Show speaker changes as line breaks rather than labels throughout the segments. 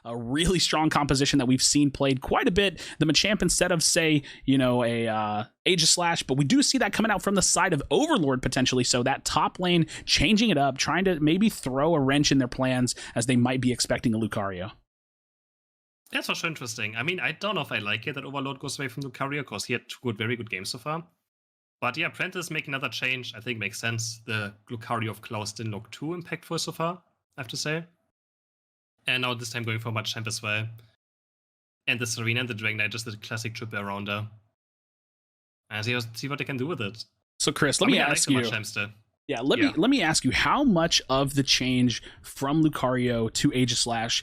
a really strong composition that we've seen played quite a bit. The Machamp instead of, say, a Aegislash, but we do see that coming out from the side of Overlord potentially, so that top lane changing it up, trying to maybe throw a wrench in their plans as they might be expecting a Lucario.
That's also interesting. I mean, I don't know if I like it that Overlord goes away from Lucario, because he had two very good games so far. But yeah, Apprentice making another change, I think makes sense. The Lucario of Klaus didn't look too impactful so far, I have to say. And now this time going for Machamp as well. And the Serena and the Dragonite, just the classic triple around there. And see what they can do with it.
So Chris, let me ask you. Yeah, let me ask you, how much of the change from Lucario to Aegislash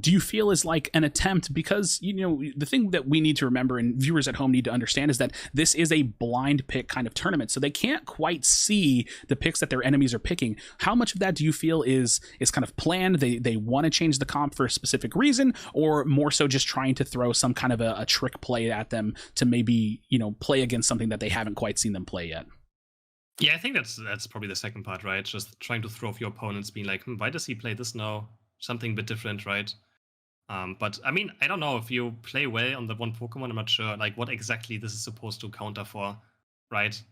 do you feel is like an attempt? Because, the thing that we need to remember and viewers at home need to understand is that this is a blind pick kind of tournament, so they can't quite see the picks that their enemies are picking. How much of that do you feel is kind of planned? They want to change the comp for a specific reason, or more so just trying to throw some kind of a trick play at them to maybe, play against something that they haven't quite seen them play yet?
Yeah, I think that's probably the second part, right? Just trying to throw off your opponents, being like, why does he play this now? Something a bit different, right? But I mean, I don't know if you play well on the one Pokemon. I'm not sure like what exactly this is supposed to counter for, right?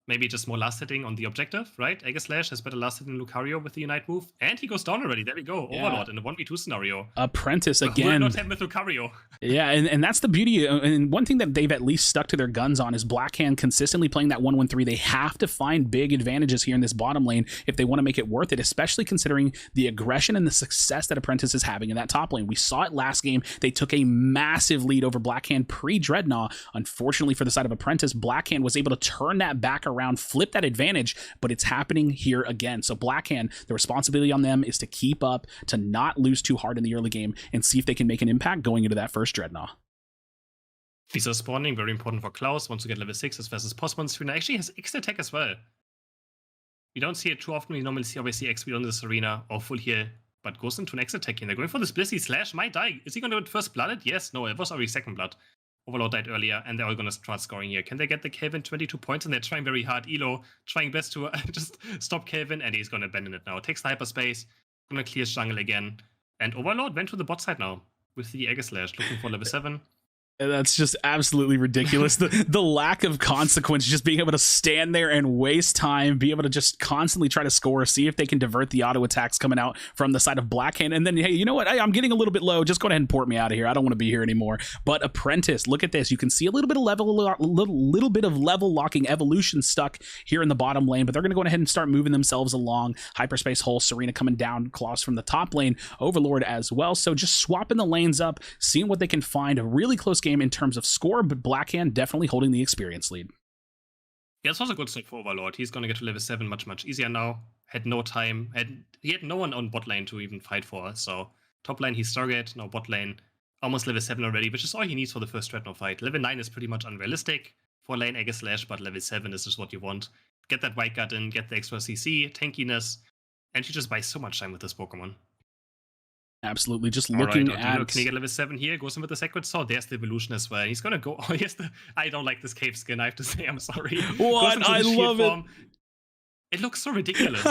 Maybe just more last hitting on the objective, right? Aegislash has better last hit than Lucario with the Unite move. And he goes down already. There we go. Yeah. Overlord in a 1v2 scenario.
Apprentice again.
Will not have with Lucario.
Yeah, and that's the beauty. And one thing that they've at least stuck to their guns on is Blackhand consistently playing that 1-1-3. They have to find big advantages here in this bottom lane if they want to make it worth it, especially considering the aggression and the success that Apprentice is having in that top lane. We saw it last game. They took a massive lead over Blackhand pre-Dreadnought. Unfortunately for the side of Apprentice, Blackhand was able to turn that back around, flip that advantage, but it's happening here again. So Blackhand, the responsibility on them is to keep up, to not lose too hard in the early game, and see if they can make an impact going into that first Dreadnought.
Visa spawning, very important for Klaus. Wants to get level 6 as fast as possible. Serena actually has X attack as well. We don't see it too often. We normally see obviously X speed on this Serena or full heal, but goes into an X attack here. They're going for this Blissey Slash. Might die. Is he going to do it first blooded? Yes. No, it was already second blood. Overlord died earlier, and they're all going to start scoring here. Can they get the Kelvin 22 points? And they're trying very hard. Elo trying best to just stop Kelvin, and he's going to abandon it now. Takes the hyperspace, going to clear jungle again. And Overlord went to the bot side now with the Aegislash, looking for level 7.
That's just absolutely ridiculous. The lack of consequence, just being able to stand there and waste time, be able to just constantly try to score, see if they can divert the auto attacks coming out from the side of Blackhand. And then, hey, you know what? I'm getting a little bit low. Just go ahead and port me out of here. I don't want to be here anymore. But Apprentice, look at this. You can see a little bit of little bit of level locking evolution stuck here in the bottom lane, but they're going to go ahead and start moving themselves along. Hyperspace Hole, Serena coming down, Klaus from the top lane, Overlord as well. So just swapping the lanes up, seeing what they can find. A really close game in terms of score, but Blackhand definitely holding the experience lead.
Yeah, it's also a good start for Overlord. He's going to get to level 7 much easier now. Had no time. He had no one on bot lane to even fight for. So top lane he's target, now bot lane almost level 7 already, which is all he needs for the first Dreadnought fight. Level 9 is pretty much unrealistic for lane Aegislash, but level 7 is just what you want. Get that White Guard in, get the extra CC, tankiness, and you just buy so much time with this Pokemon.
Absolutely, just looking at...
Can he get level 7 here? Goes in with the Sacred Sword. There's the evolution as well. He's gonna go... Oh, yes, I don't like this cave skin, I have to say. I'm sorry.
What? I love it.
It looks so ridiculous.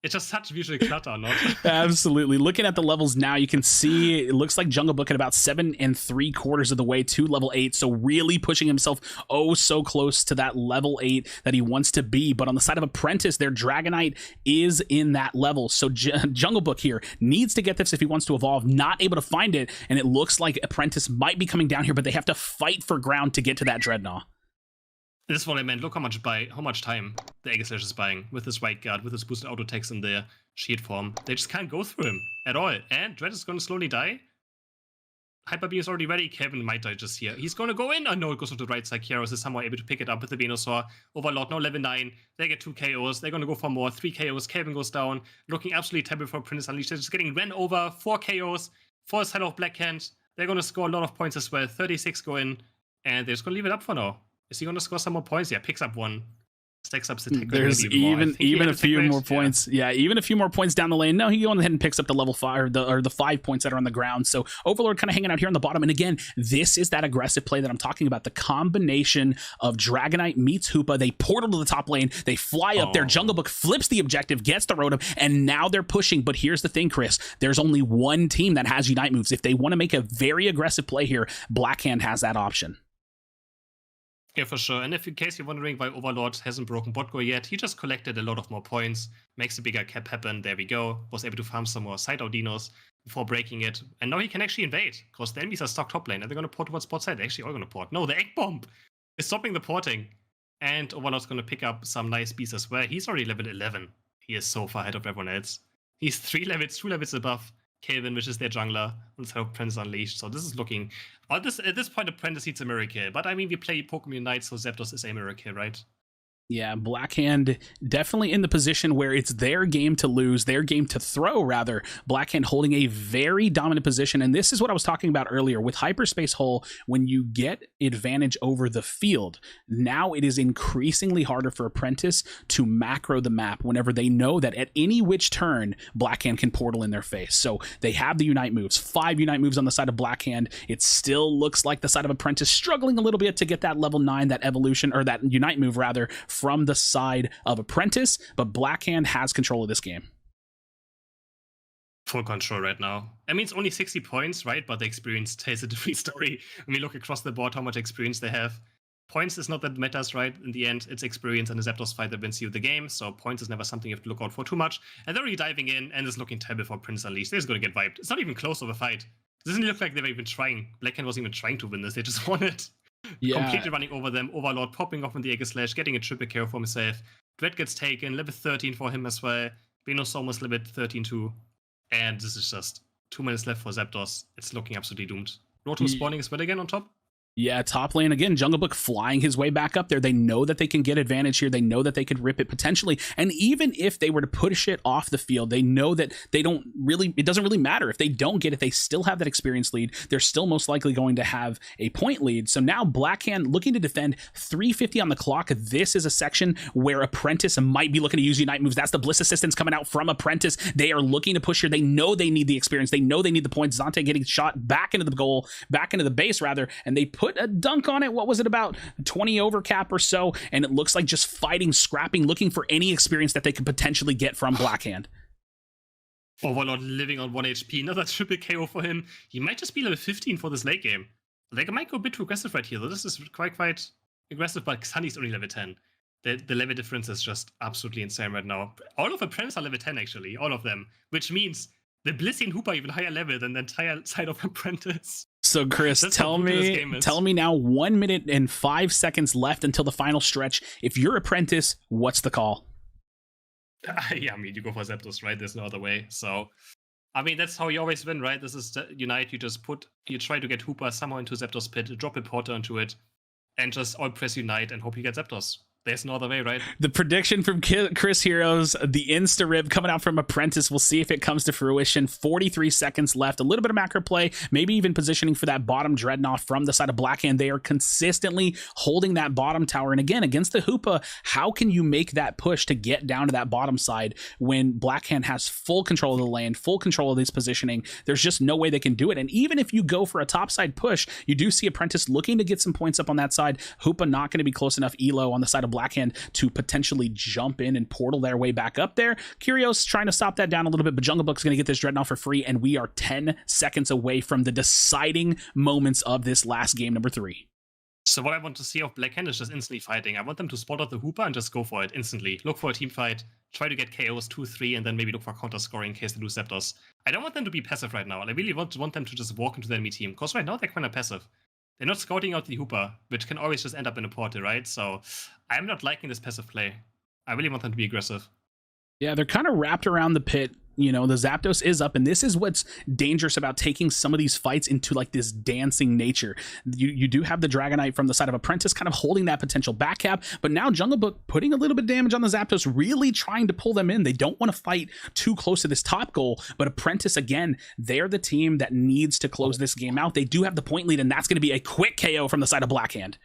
It's just such visual clutter, not?
Absolutely. Looking at the levels now, you can see it looks like Jungle Book at about 7 3/4 of the way to level 8. So really pushing himself so close to that level 8 that he wants to be. But on the side of Apprentice, their Dragonite is in that level. So Jungle Book here needs to get this if he wants to evolve. Not able to find it. And it looks like Apprentice might be coming down here, but they have to fight for ground to get to that Dreadnought.
This is what I meant. Look how much time the Aegislash is buying with his White Guard, with his boosted auto attacks in the shield form. They just can't go through him at all. And Dread is going to slowly die. Hyper Beam is already ready. Kevin might die just here. He's going to go in. Oh no, it goes to the right side. KRASHYS is somehow able to pick it up with the Venusaur. Overlord now level 9. They get 2 KOs. They're going to go for more. 3 KOs. Kevin goes down. Looking absolutely terrible for Apprentice Unleashed. They're just getting ran over. 4 KOs. 4 side of Blackhand. They're going to score a lot of points as well. 36 go in. And they're just going to leave it up for now. Is he going to score some more points? Yeah, picks up 1. stacks up the tech.
There's even a few more points. Yeah, even a few more points down the lane. No, he goes ahead and picks up the level 5 or the 5 points that are on the ground. So Overlord kind of hanging out here on the bottom. And again, this is that aggressive play that I'm talking about. The combination of Dragonite meets Hoopa. They portal to the top lane. They fly up there. Jungle Book flips the objective, gets the Rotom, and now they're pushing. But here's the thing, Chris. There's only one team that has Unite moves. If they want to make a very aggressive play here, Blackhand has that option.
Yeah, for sure. And if in case you're wondering why Overlord hasn't broken bot yet, he just collected a lot of more points, makes a bigger cap happen. There we go. Was able to farm some more side out dinos before breaking it. And now he can actually invade, because the enemies are stuck top lane, and they're going to port towards bot side. They're actually all going to port. No, the egg bomb is stopping the porting. And Overlord's going to pick up some nice beasts as well. He's already level 11. He is so far ahead of everyone else. He's 2 levels above Kelvin, which is their jungler, instead of Apprentice Unleashed. So this is looking... at this point, Apprentice needs a miracle. But I mean, we play Pokemon Unite, so Zapdos is a miracle, right?
Yeah, Blackhand definitely in the position where it's their game to lose, their game to throw, rather. Blackhand holding a very dominant position, and this is what I was talking about earlier. With Hyperspace Hole, when you get advantage over the field, now it is increasingly harder for Apprentice to macro the map whenever they know that at any which turn, Blackhand can portal in their face. So they have the Unite moves, 5 Unite moves on the side of Blackhand. It still looks like the side of Apprentice struggling a little bit to get that level 9, that evolution, or that Unite move, rather, from the side of Apprentice, but Blackhand has control of this game.
Full control right now. I mean, it's only 60 points, right? But the experience tells a different story. When we look across the board, how much experience they have. Points is not that matters, right? In the end, it's experience and the Zapdos fight that wins you the game, so points is never something you have to look out for too much. And they're already diving in, and it's looking terrible for Prince Unleashed. They're just going to get wiped. It's not even close of a fight. It doesn't look like they were even trying. Blackhand wasn't even trying to win this. They just won it. Yeah. Completely running over them. Overlord popping off on the Aegis Slash, getting a triple KO for himself. Dread gets taken, level 13 for him as well. Venusaur's level 13 too. And this is just 2 minutes left for Zapdos. It's looking absolutely doomed. Rotom spawning as well again on top.
Yeah, top lane again, Jungle Book flying his way back up there. They know that they can get advantage here. They know that they could rip it potentially. And even if they were to push it off the field, they know that it doesn't really matter. If they don't get it, they still have that experience lead. They're still most likely going to have a point lead. So now Blackhand looking to defend, 350 on the clock. This is a section where Apprentice might be looking to use Unite moves. That's the Bliss Assistance coming out from Apprentice. They are looking to push here. They know they need the experience. They know they need the points. Zante getting shot back into the goal, back into the base rather, and they put a dunk on it. What was it, about 20 over cap or so? And it looks like just fighting, scrapping, looking for any experience that they could potentially get from Blackhand.
Overlord living on 1 HP, another triple KO for him. He might just be level 15 for this late game. Like, I might go a bit too aggressive right here, though. This is quite aggressive, but Sunny's only level 10. The level difference is just absolutely insane right now. All of Apprentice are level 10, actually. All of them. Which means the Blissey and Hoopa are even higher level than the entire side of Apprentice.
So Chris, tell me now, 1 minute and 5 seconds left until the final stretch. If you're Apprentice, what's the call?
Yeah, I mean, you go for Zapdos, right? There's no other way. So, I mean, that's how you always win, right? This is Unite. You try to get Hoopa somehow into Zapdos pit, drop a porter into it, and just all press Unite and hope you get Zapdos. There's no other way, right? The prediction from
Chris Heroes, the insta-rib coming out from Apprentice. We'll see if it comes to fruition. 43 seconds left. A little bit of macro play, maybe even positioning for that bottom Dreadnought from the side of Blackhand. They are consistently holding that bottom tower. And again, against the Hoopa, how can you make that push to get down to that bottom side when Blackhand has full control of the lane, full control of this positioning? There's just no way they can do it. And even if you go for a topside push, you do see Apprentice looking to get some points up on that side. Hoopa not going to be close enough elo on the side of Blackhand to potentially jump in and portal their way back up there. Curios trying to stop that down a little bit, but Jungle Book's going to get this Dreadnought for free, and we are 10 seconds away from the deciding moments of this last game, number 3.
So what I want to see of Blackhand is just instantly fighting. I want them to spot out the Hoopa and just go for it instantly. Look for a team fight, try to get KOs 2-3, and then maybe look for counter scoring in case they lose Zapdos. I don't want them to be passive right now. I really want them to just walk into the enemy team, because right now they're kind of passive. They're not scouting out the Hoopa, which can always just end up in a portal, right? So I'm not liking this passive play. I really want them to be aggressive.
Yeah, they're kind of wrapped around the pit. You know, the Zapdos is up, and this is what's dangerous about taking some of these fights into like this dancing nature. You do have the Dragonite from the side of Apprentice kind of holding that potential back cap, but now Jungle Book putting a little bit of damage on the Zapdos, really trying to pull them in. They don't want to fight too close to this top goal, but Apprentice, again, they're the team that needs to close this game out. They do have the point lead, and that's going to be a quick KO from the side of Blackhand.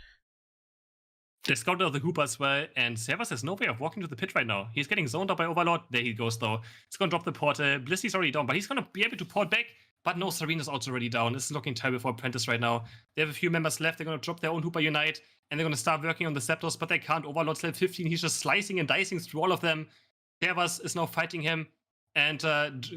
They scouted out the Hooper as well, and Servus has no way of walking to the pit right now. He's getting zoned out by Overlord. There he goes, though. He's going to drop the portal. Blissey's already down, but he's going to be able to port back. But no, Serena's also already down. This is looking terrible for Apprentice right now. They have a few members left. They're going to drop their own Hooper Unite, and they're going to start working on the Scepters, but they can't. Overlord's level 15. He's just slicing and dicing through all of them. Servus is now fighting him, and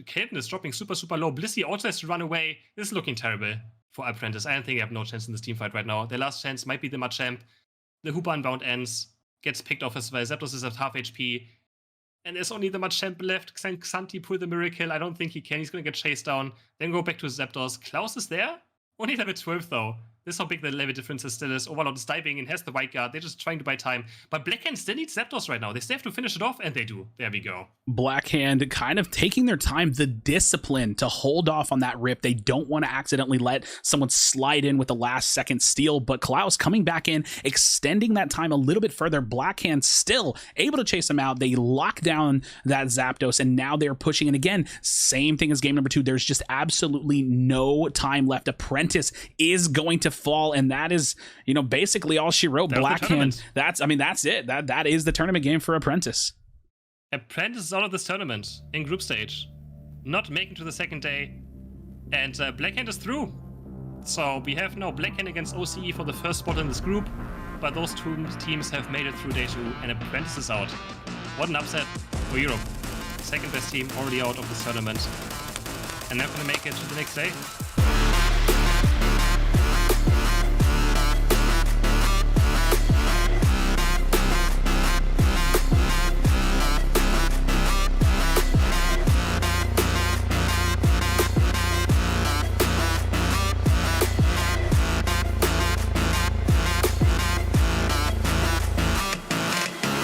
Kelvin is dropping super, super low. Blissey also has to run away. This is looking terrible for Apprentice. I don't think they have no chance in this team fight right now. Their last chance might be the Machamp. The Hooper Unbound ends. Gets picked off as well. Zapdos is at half HP. And there's only the Machamp left. Xanti pull the Miracle. I don't think he can. He's going to get chased down. Then go back to Zapdos. Klaus is there. Only level 12 though. This is how big the level difference still is. Overlord is diving and has the white guard. They're just trying to buy time. But Blackhand still needs Zapdos right now. They still have to finish it off, and they do. There we go.
Blackhand kind of taking their time, the discipline to hold off on that rip. They don't want to accidentally let someone slide in with the last second steal, but Klaus coming back in, extending that time a little bit further. Blackhand still able to chase them out. They lock down that Zapdos, and now they're pushing. And again, same thing as game number 2. There's just absolutely no time left. Apprentice is going to fall, and that is, you know, basically all she wrote. Blackhand, that's it. That is the tournament game for Apprentice.
Apprentice is out of this tournament in group stage, not making to the second day, and Blackhand is through. So we have now Blackhand against OCE for the first spot in this group, but those two teams have made it through day 2, and Apprentice is out. What an upset for Europe. Second best team already out of this tournament, and not going to make it to the next day.